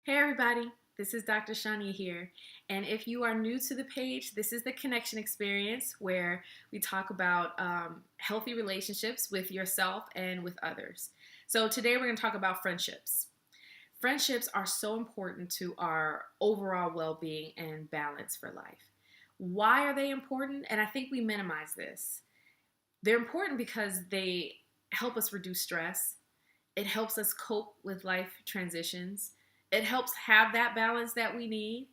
Hey everybody, this is Dr. Shania here. And if you are new to the page, this is the Connection Experience where we talk about healthy relationships with yourself and with others. So today we're going to talk about friendships. Friendships are so important to our overall well being and balance for life. Why are they important? And I think we minimize this. They're important because they help us reduce stress, it helps us cope with life transitions. It helps have that balance that we need.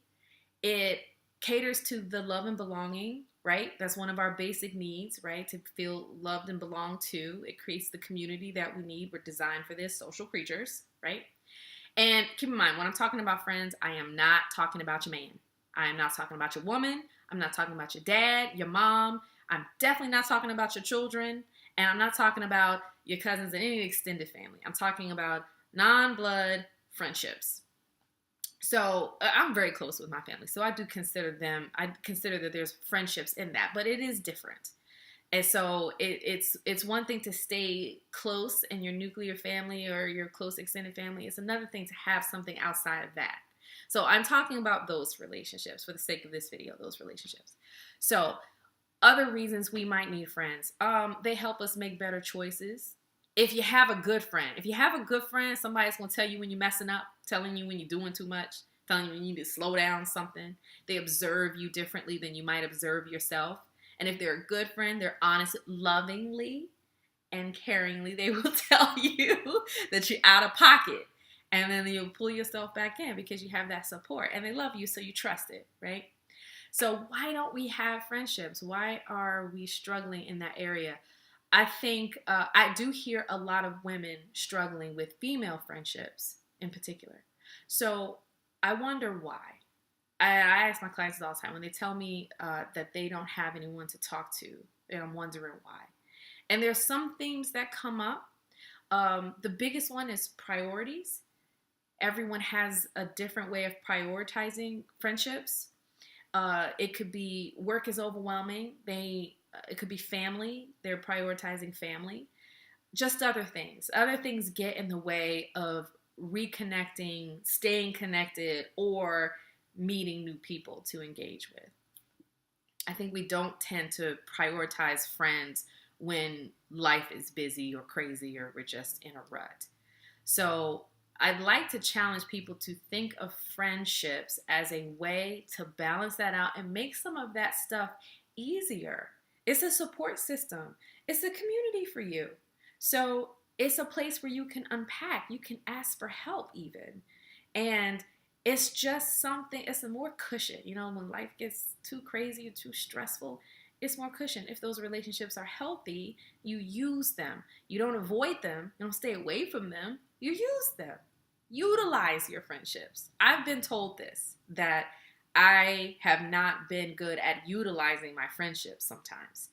It caters to the love and belonging, right? That's one of our basic needs, right? To feel loved and belong to. It creates the community that we need. We're designed for this, social creatures, right? And keep in mind, when I'm talking about friends, I am not talking about your man. I am not talking about your woman. I'm not talking about your dad, your mom. I'm definitely not talking about your children. And I'm not talking about your cousins and any extended family. I'm talking about non-blood friendships. So I'm very close with my family. So I do consider them, I consider that there's friendships in that, but it is different. And so it's one thing to stay close in your nuclear family or your close extended family. It's another thing to have something outside of that. So I'm talking about those relationships for the sake of this video, those relationships. So other reasons we might need friends. They help us make better choices. If you have a good friend, somebody's going to tell you when you're messing up, telling you when you're doing too much, telling you when you need to slow down something. They observe you differently than you might observe yourself. And if they're a good friend, they're honest, lovingly and caringly, they will tell you that you're out of pocket. And then you'll pull yourself back in because you have that support. And they love you, so you trust it, right? So why don't we have friendships? Why are we struggling in that area? I think I do hear a lot of women struggling with female friendships in particular. So I wonder why. I ask my clients all the time when they tell me that they don't have anyone to talk to, and I'm wondering why. And there's some things that come up. The biggest one is priorities. Everyone has a different way of prioritizing friendships. It could be work is overwhelming. It could be family. They're prioritizing family. Just other things. Other things get in the way of reconnecting, staying connected, or meeting new people to engage with. I think we don't tend to prioritize friends when life is busy or crazy or we're just in a rut. So I'd like to challenge people to think of friendships as a way to balance that out and make some of that stuff easier. It's a support system. It's a community for you. So it's a place where you can unpack. You can ask for help even. And it's just something, it's a more cushion. You know, when life gets too crazy or too stressful, it's more cushion. If those relationships are healthy, you use them. You don't avoid them. You don't stay away from them. You use them. Utilize your friendships. I've been told this, that I have not been good at utilizing my friendships sometimes.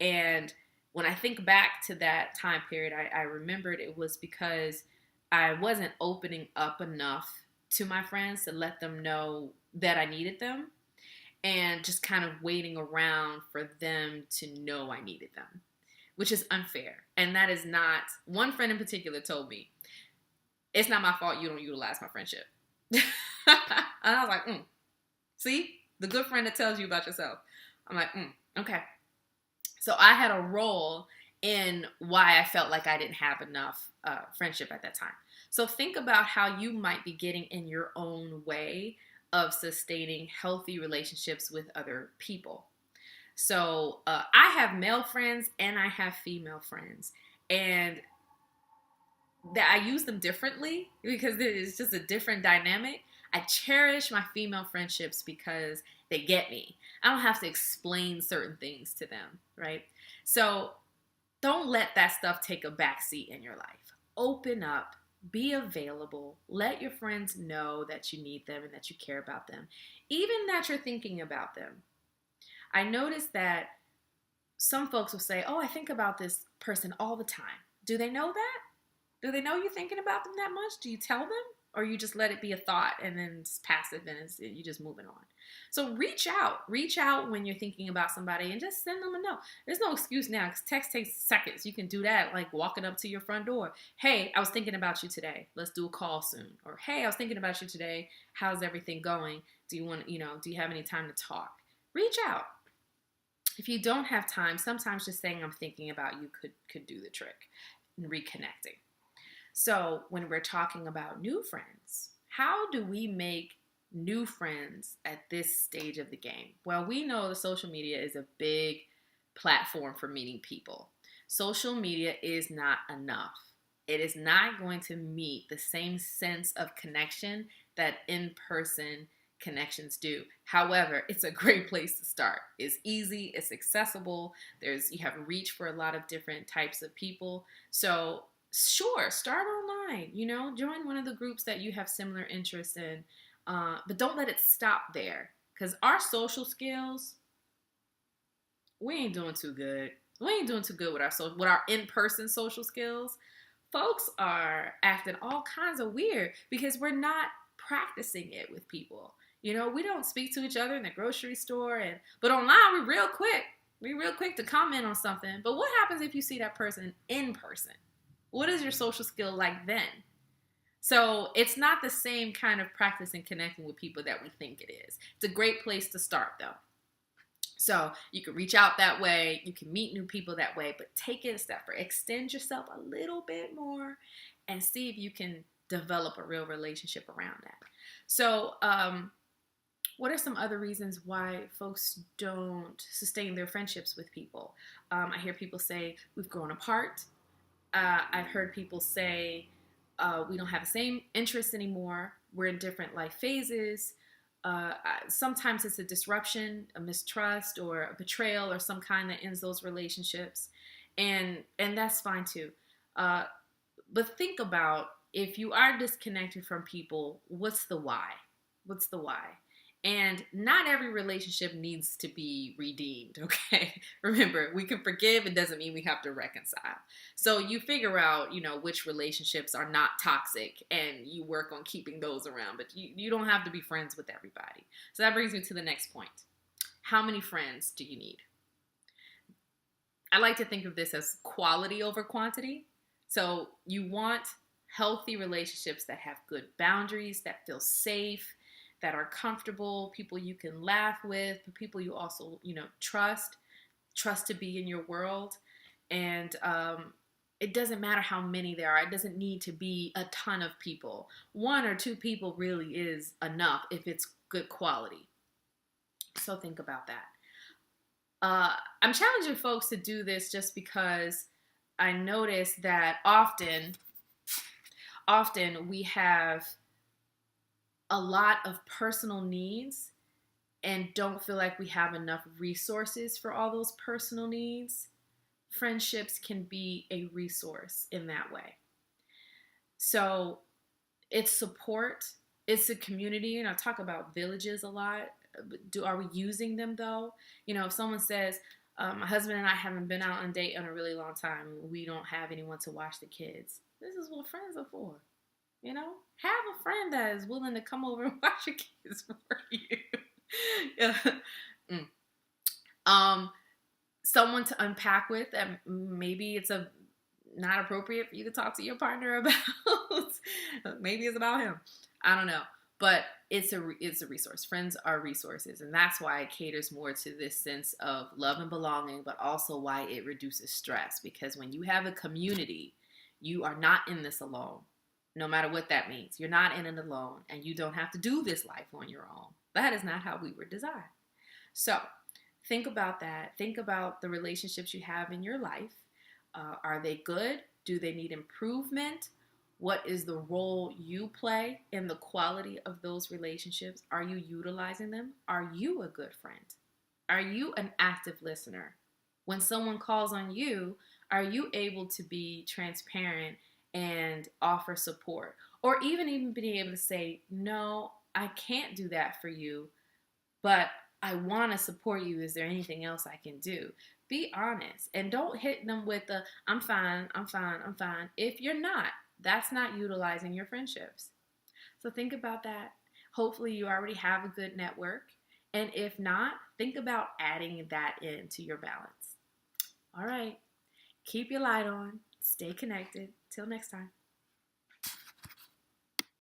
And when I think back to that time period, I remembered it was because I wasn't opening up enough to my friends to let them know that I needed them, and just kind of waiting around for them to know I needed them, which is unfair. And that is not, one friend in particular told me, it's not my fault you don't utilize my friendship. And I was like, see, the good friend that tells you about yourself. I'm like, okay. So I had a role in why I felt like I didn't have enough friendship at that time. So think about how you might be getting in your own way of sustaining healthy relationships with other people. So I have male friends and I have female friends. And that I use them differently because it's just a different dynamic. I cherish my female friendships because they get me. I don't have to explain certain things to them, right? So don't let that stuff take a backseat in your life. Open up, be available, let your friends know that you need them and that you care about them, even that you're thinking about them. I noticed that some folks will say, oh, I think about this person all the time. Do they know that? Do they know you're thinking about them that much? Do you tell them? or you just let it be a thought and then it's passive and you're just moving on. So reach out when you're thinking about somebody and just send them a note. There's no excuse now because text takes seconds. You can do that like walking up to your front door. Hey, I was thinking about you today. Let's do a call soon. Or hey, I was thinking about you today. How's everything going? Do you have any time to talk? Reach out. If you don't have time, sometimes just saying I'm thinking about you could do the trick in reconnecting. So when we're talking about new friends, how do we make new friends at this stage of the game? Well, we know the social media is a big platform for meeting people. Social media is not enough. It is not going to meet the same sense of connection that in-person connections do. However, it's a great place to start. It's easy, it's accessible. You have reach for a lot of different types of people. So sure, start online, join one of the groups that you have similar interests in, but don't let it stop there, because our social skills, we ain't doing too good. We ain't doing too good with our in-person social skills. Folks are acting all kinds of weird because we're not practicing it with people. We don't speak to each other in the grocery store, but online we're real quick to comment on something. But what happens if you see that person in person? What is your social skill like then? So it's not the same kind of practice and connecting with people that we think it is. It's a great place to start, though. So you can reach out that way. You can meet new people that way, but take it a step further. Extend yourself a little bit more and see if you can develop a real relationship around that. So what are some other reasons why folks don't sustain their friendships with people? I hear people say, we've grown apart. I've heard people say we don't have the same interests anymore. We're in different life phases. Sometimes it's a disruption, a mistrust, or a betrayal, or some kind that ends those relationships, and that's fine too. But think about, if you are disconnected from people, what's the why? What's the why? And not every relationship needs to be redeemed, okay? Remember, we can forgive. It doesn't mean we have to reconcile. So you figure out, which relationships are not toxic, and you work on keeping those around. But you don't have to be friends with everybody. So that brings me to the next point. How many friends do you need? I like to think of this as quality over quantity. So you want healthy relationships that have good boundaries, that feel safe, that are comfortable, people you can laugh with, people you also, trust to be in your world. And it doesn't matter how many there are. It doesn't need to be a ton of people. 1 or 2 people really is enough if it's good quality. So think about that. I'm challenging folks to do this just because I notice that often we have a lot of personal needs and don't feel like we have enough resources for all those personal needs. Friendships can be a resource in that way. So it's support, it's a community, and I talk about villages a lot. Are we using them though? If someone says, my husband and I haven't been out on a date in a really long time, we don't have anyone to watch the kids. This is what friends are for. Have a friend that is willing to come over and watch your kids for you. Someone to unpack with that maybe it's not appropriate for you to talk to your partner about. Maybe it's about him. I don't know. But it's a resource. Friends are resources. And that's why it caters more to this sense of love and belonging, but also why it reduces stress. Because when you have a community, you are not in this alone. No matter what that means. You're not in it alone, and you don't have to do this life on your own. That is not how we were designed. So think about that. Think about the relationships you have in your life. Are they good? Do they need improvement? What is the role you play in the quality of those relationships? Are you utilizing them? Are you a good friend? Are you an active listener? When someone calls on you, are you able to be transparent and offer support? Or even being able to say, no, I can't do that for you, but I want to support you. Is there anything else I can do? Be honest, and don't hit them with the, I'm fine. If you're not, that's not utilizing your friendships. So think about that. Hopefully, you already have a good network. And if not, think about adding that into your balance. All right. Keep your light on. Stay connected. Till next time.